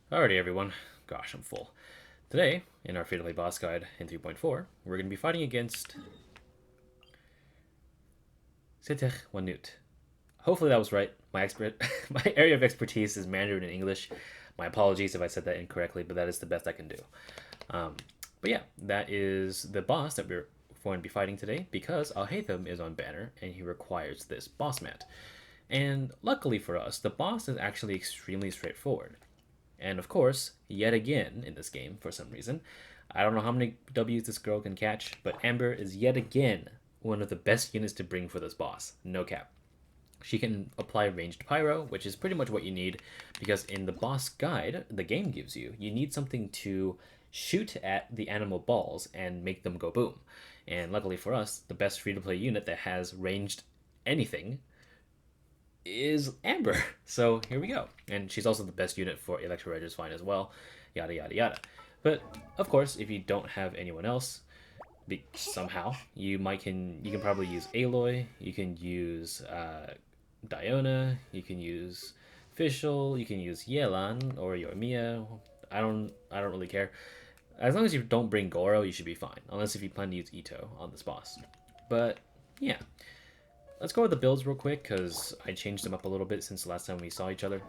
Alrighty everyone, gosh I'm full. Today, in our Free-to-Play boss guide in 3.4, we're going to be fighting against Setekh Wenut. Hopefully that was right. My area of expertise is Mandarin and English. My apologies if I said that incorrectly, but that is the best I can do. But yeah, that is the boss that we're going to be fighting today because Alhaitham is on banner and he requires this boss mat. And luckily for us, the boss is actually extremely straightforward. And of course, yet again in this game, for some reason, I don't know how many W's this girl can catch, but Amber is yet again one of the best units to bring for this boss. No cap. She can apply ranged Pyro, which is pretty much what you need, because in the boss guide the game gives you, you need something to shoot at the Anemo balls and make them go boom. And luckily for us, the best free-to-play unit that has ranged anything is Amber. So here we go. And she's also the best unit for Electro FIFINE as well. Yada yada yada. But of course, if you don't have anyone else, somehow you can probably use Aloy. You can use Diona. You can use Fischl. You can use Yelan or Yoimiya. I don't really care. As long as you don't bring Goro, you should be fine. Unless if you plan to use Ito on this boss. But yeah. Let's go with the builds real quick, because I changed them up a little bit since the last time we saw each other.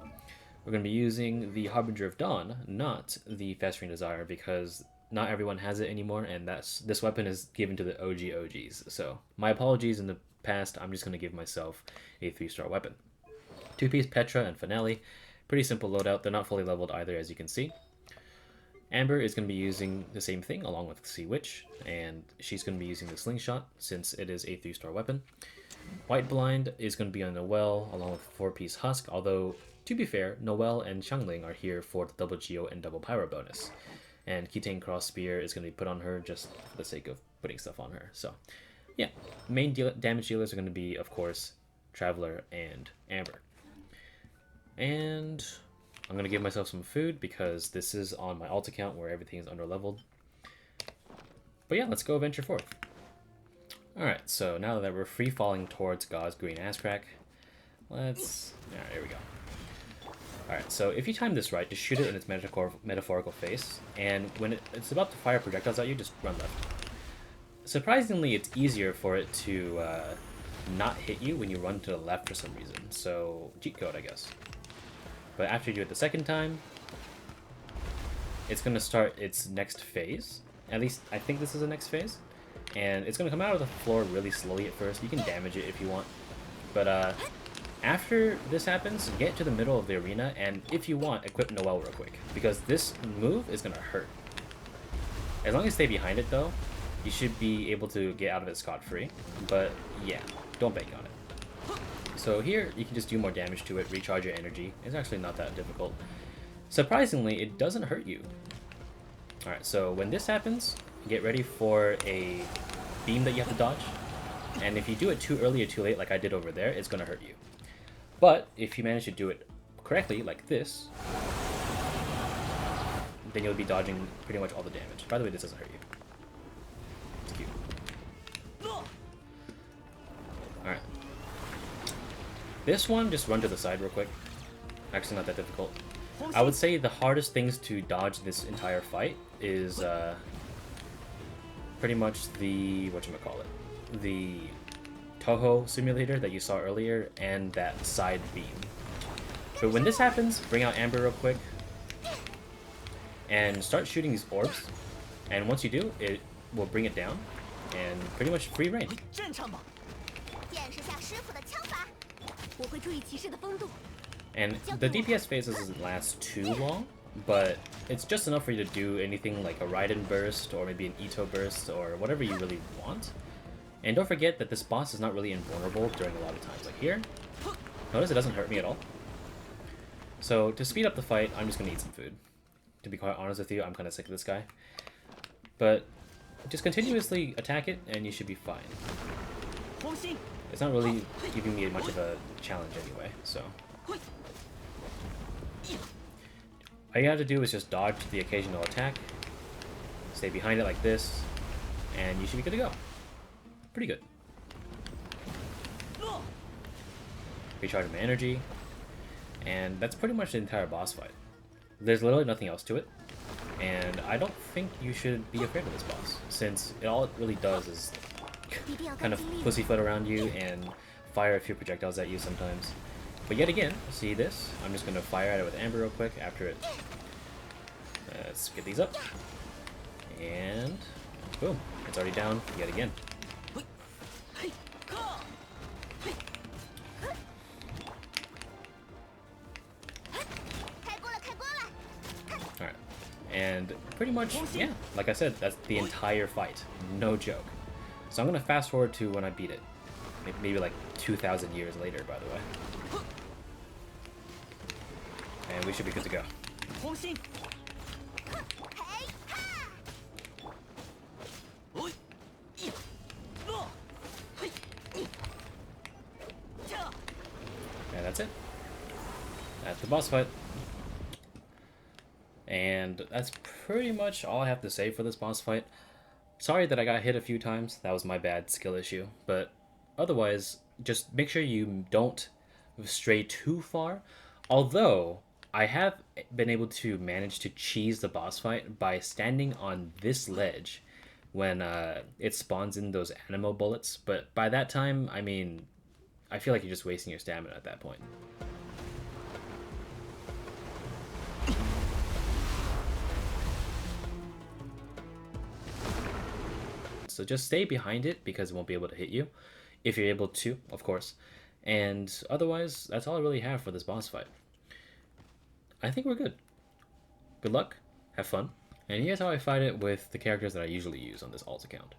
We're going to be using the Harbinger of Dawn, not the Fast Ring Desire, because not everyone has it anymore, and this weapon is given to the OGs. So my apologies in the past, I'm just going to give myself a 3-star weapon. 2-piece Petra and Finale. Pretty simple loadout, they're not fully leveled either, as you can see. Amber is going to be using the same thing along with Sea Witch, and she's going to be using the Slingshot since it is a 3-star weapon. White Blind is going to be on Noelle along with 4-piece Husk, although, to be fair, Noelle and Xiangling are here for the double Geo and double Pyro bonus. And Ketane Cross Spear is going to be put on her just for the sake of putting stuff on her. So, yeah, main damage dealers are going to be, of course, Traveler and Amber. And I'm going to give myself some food because this is on my alt account where everything is underleveled. But yeah, let's go venture forth. Alright, so now that we're free falling towards God's green ass crack, let's... Alright, there we go. Alright, so if you time this right, just shoot it in its metaphorical face, and when it's about to fire projectiles at you, just run left. Surprisingly, it's easier for it to not hit you when you run to the left for some reason, so cheat code, I guess. But after you do it the second time, it's going to start its next phase. At least, I think this is the next phase. And it's going to come out of the floor really slowly at first. You can damage it if you want. But after this happens, get to the middle of the arena, and if you want, equip Noelle real quick. Because this move is going to hurt. As long as you stay behind it, though, you should be able to get out of it scot-free. But yeah, don't bank on it. So here, you can just do more damage to it, recharge your energy. It's actually not that difficult. Surprisingly, it doesn't hurt you. Alright, so when this happens, get ready for a beam that you have to dodge. And if you do it too early or too late, like I did over there, it's going to hurt you. But if you manage to do it correctly, like this, then you'll be dodging pretty much all the damage. By the way, this doesn't hurt you. It's cute. Alright. This one, just run to the side real quick. Actually, not that difficult. I would say the hardest things to dodge this entire fight is pretty much the, whatchamacallit, the Toho simulator that you saw earlier and that side beam. But when this happens, bring out Amber real quick and start shooting these orbs. And once you do, it will bring it down and pretty much free reign. And the DPS phase doesn't last too long, but it's just enough for you to do anything like a Raiden burst or maybe an Ito burst or whatever you really want. And don't forget that this boss is not really invulnerable during a lot of times. Like here, notice it doesn't hurt me at all. So to speed up the fight, I'm just going to eat some food. To be quite honest with you, I'm kind of sick of this guy. But just continuously attack it and you should be fine. It's not really giving me much of a challenge anyway, so... All you have to do is just dodge the occasional attack, stay behind it like this, and you should be good to go. Pretty good. Recharge my energy, and that's pretty much the entire boss fight. There's literally nothing else to it, and I don't think you should be afraid of this boss, since all it really does is kind of pussyfoot around you and fire a few projectiles at you sometimes. But yet again, see this? I'm just going to fire at it with Amber real quick after it. Let's get these up. And boom, it's already down yet again. Alright, and pretty much, yeah, like I said, that's the entire fight. No joke. So I'm going to fast forward to when I beat it. Maybe like 2,000 years later, by the way. And we should be good to go. And that's it. That's the boss fight. And that's pretty much all I have to say for this boss fight. Sorry that I got hit a few times. That was my bad skill issue. But otherwise, just make sure you don't stray too far. Although, I have been able to manage to cheese the boss fight by standing on this ledge when it spawns in those Anemo bullets. But by that time, I mean, I feel like you're just wasting your stamina at that point. So just stay behind it because it won't be able to hit you, if you're able to, of course. And otherwise, that's all I really have for this boss fight. I think we're good. Good luck, have fun, and here's how I fight it with the characters that I usually use on this alt account.